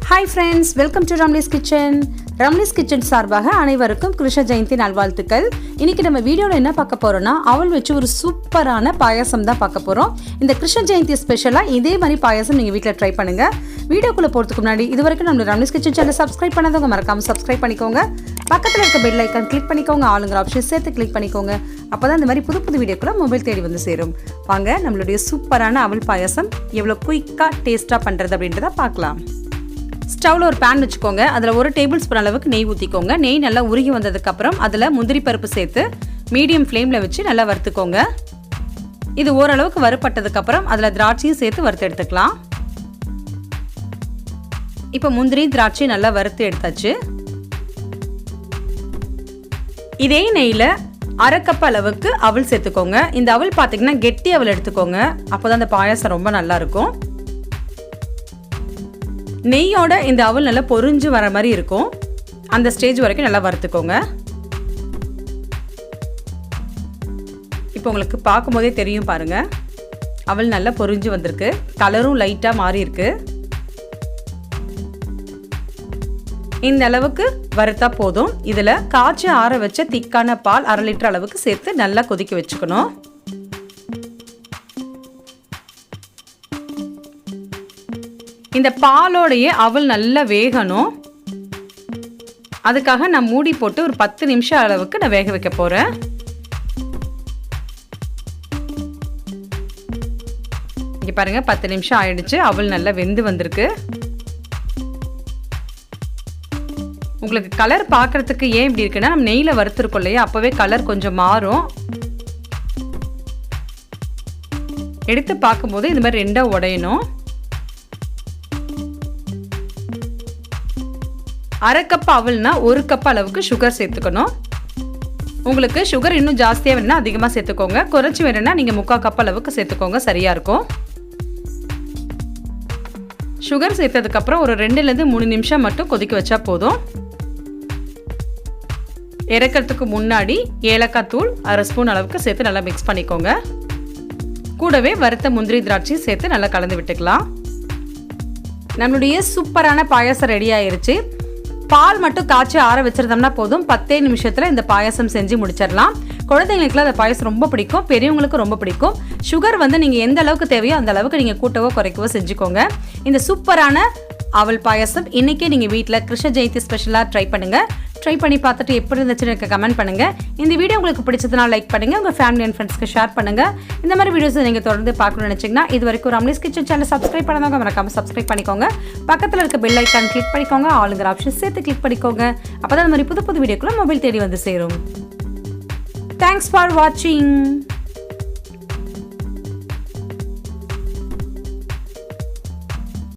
Hi friends, welcome to Ramli's Kitchen. Ramli's Kitchen சார்பாக அனைவருக்கும் கிருஷ்ண ஜெயந்தி நல்வாழ்த்துக்கள். இன்னைக்கு நம்ம வீடியோல என்ன பார்க்க போறோம்னா அவல் வச்சு ஒரு சூப்பரான பாயாசம் தான் பார்க்க போறோம். இந்த கிருஷ்ண ஜெயந்தி ஸ்பெஷலா இதே மாதிரி பாயாசம் நீங்க வீட்ல ட்ரை பண்ணுங்க. வீடியோக்குள்ள போறதுக்கு முன்னாடி இதுவரைக்கும் நம்ம Ramli's Kitchen சேனலை சப்ஸ்கிரைப் பண்ணாதவங்க மறக்காம சப்ஸ்கிரைப் பண்ணிக்கோங்க. பக்கத்துல இருக்க பெல் ஐகான் கிளிக் பண்ணிக்கோங்க. ஆளுங்கிற ஆப்ஷன் சேர்த்து கிளிக் பண்ணிக்கோங்க. அப்பதான் இந்த மாதிரி புது வீடியோக்குள்ள மொபைல் தேடி வந்து சேரும். வாங்க நம்மளுடைய சூப்பரான அவல் பாயாசம் எவ்வளவு குயிக்கா டேஸ்டா பண்றது அப்படின்றத பார்க்கலாம். ஸ்டவ்ல ஒரு பேன் வச்சுக்கோங்க. அதில் 1 டேபிள் ஸ்பூன் அளவுக்கு நெய் ஊற்றிக்கோங்க. நெய் நல்லா உருகி வந்ததுக்கப்புறம் அதில் முந்திரி பருப்பு சேர்த்து மீடியம் ஃப்ளேமில் வச்சு நல்லா வறுத்துக்கோங்க. இது ஓரளவுக்கு வறுப்பட்டதுக்கப்புறம் அதில் திராட்சையும் சேர்த்து வறுத்து எடுத்துக்கலாம். இப்போ முந்திரி திராட்சை நல்லா வறுத்து எடுத்தாச்சு. இதே நெய்யில் 1/2 கப் அளவுக்கு அவல் சேர்த்துக்கோங்க. இந்த அவல் பார்த்தீங்கன்னா கெட்டி அவல் எடுத்துக்கோங்க. அப்போ தான் அந்த பாயாசம் ரொம்ப நல்லா இருக்கும். நெய்யோட இந்த அவல் நல்லா பொரிஞ்சு வர மாதிரி இருக்கும். அந்த ஸ்டேஜ் வரைக்கும் நல்லா வறுத்துக்கோங்க. இப்போ உங்களுக்கு பார்க்கும்போதே தெரியும் பாருங்க, அவல் நல்லா பொரிஞ்சு வந்திருக்கு. கலரும் லைட்டாக மாறி இருக்கு. இந்த அளவுக்கு வறுத்தா போதும். இதில் காய்ச்சி ஆற வச்ச திக்கான பால் 1/2 லிட்டர் அளவுக்கு சேர்த்து நல்லா கொதிக்க வச்சுக்கணும். இந்த பாலோடையே அவல் நல்லா வேகணும். அதுக்காக நான் மூடி போட்டு ஒரு 10 நிமிஷம் அளவுக்கு நான் வேக வைக்க போறேன். இங்க பாருங்க 10 நிமிஷம் ஆயிடுச்சு. அவல் நல்லா வெந்து வந்திருக்கு. உங்களுக்கு கலர் பார்க்கறதுக்கு ஏன் இப்படி இருக்குன்னா நம்ம நெய்ல வறுத்துருக்கோம் இல்லையா, அப்பவே கலர் கொஞ்சம் மாறும். எடுத்து பார்க்கும்போது இந்த மாதிரி 2 உடையணும். 1/2 கப் அவல்னா 1 கப் அளவுக்கு சுகர் சேர்த்துக்கணும். உங்களுக்கு சுகர் இன்னும் ஜாஸ்தியாக வேணும்னா அதிகமாக சேர்த்துக்கோங்க. குறைச்சி வேணும்னா நீங்கள் 3/4 கப் அளவுக்கு சேர்த்துக்கோங்க, சரியா இருக்கும். சுகர் சேர்த்ததுக்கப்புறம் ஒரு 2லேருந்து 3 நிமிஷம் மட்டும் கொதிக்க வச்சா போதும். இறக்கிறதுக்கு முன்னாடி ஏலக்காய் தூள் 1/2 ஸ்பூன் அளவுக்கு சேர்த்து நல்லா மிக்ஸ் பண்ணிக்கோங்க. கூடவே வறுத்த முந்திரி திராட்சை சேர்த்து நல்லா கலந்து விட்டுக்கலாம். நம்மளுடைய சூப்பரான பாயாசம் ரெடி ஆயிருச்சு. பால் மட்டும் காய்ச்சி ஆற வச்சிருந்தோம்னா போதும். 10 நிமிஷத்தில் இந்த பாயாசம் செஞ்சு முடிச்சிடலாம். குழந்தைங்களுக்குலாம் அந்த பாயாசம் ரொம்ப பிடிக்கும், பெரியவங்களுக்கு ரொம்ப பிடிக்கும். சுகர் நீங்கள் எந்த அளவுக்கு தேவையோ அந்த அளவுக்கு நீங்கள் கூட்டவோ குறைக்கவோ செஞ்சுக்கோங்க. இந்த சூப்பரான அவல் பாயாசம் இன்னைக்கே நீங்கள் வீட்டில் கிருஷ்ண ஜெயந்தி ஸ்பெஷலாக ட்ரை பண்ணுங்கள். ட்ரை பண்ணி பார்த்துட்டு எப்படி இருந்துச்சுன்னு எனக்கு கமெண்ட் பண்ணுங்கள். இந்த வீடியோ உங்களுக்கு பிடிச்சதுனா லைக் பண்ணுங்கள். உங்கள் ஃபேமிலி அண்ட் ஃப்ரெண்ட்ஸ்க்கு ஷேர் பண்ணுங்கள். இந்த மாதிரி வீடியோஸ் நீங்கள் தொடர்ந்து பார்க்கணும்னு நினச்சிங்கன்னா இது வரைக்கும் ரம்லிஸ் கிச்சன் சேனல் சப்ஸ்கிரைப் பண்ணாதவங்க மறக்காமல் சப்ஸ்கிரைப் பண்ணிக்கோங்க. பக்கத்தில் இருக்க பெல் ஐக்கான் கிளிக் பண்ணிக்கோங்க. ஆளுங்கிற ஆப்ஷன் சேர்த்து கிளிக் பண்ணிக்கோங்க. அப்போ தான் இந்த மாதிரி புது வீடியோக்குள்ள மொபைல் தேடி வந்து சேரும். தேங்க்ஸ் ஃபார் வாட்சிங்.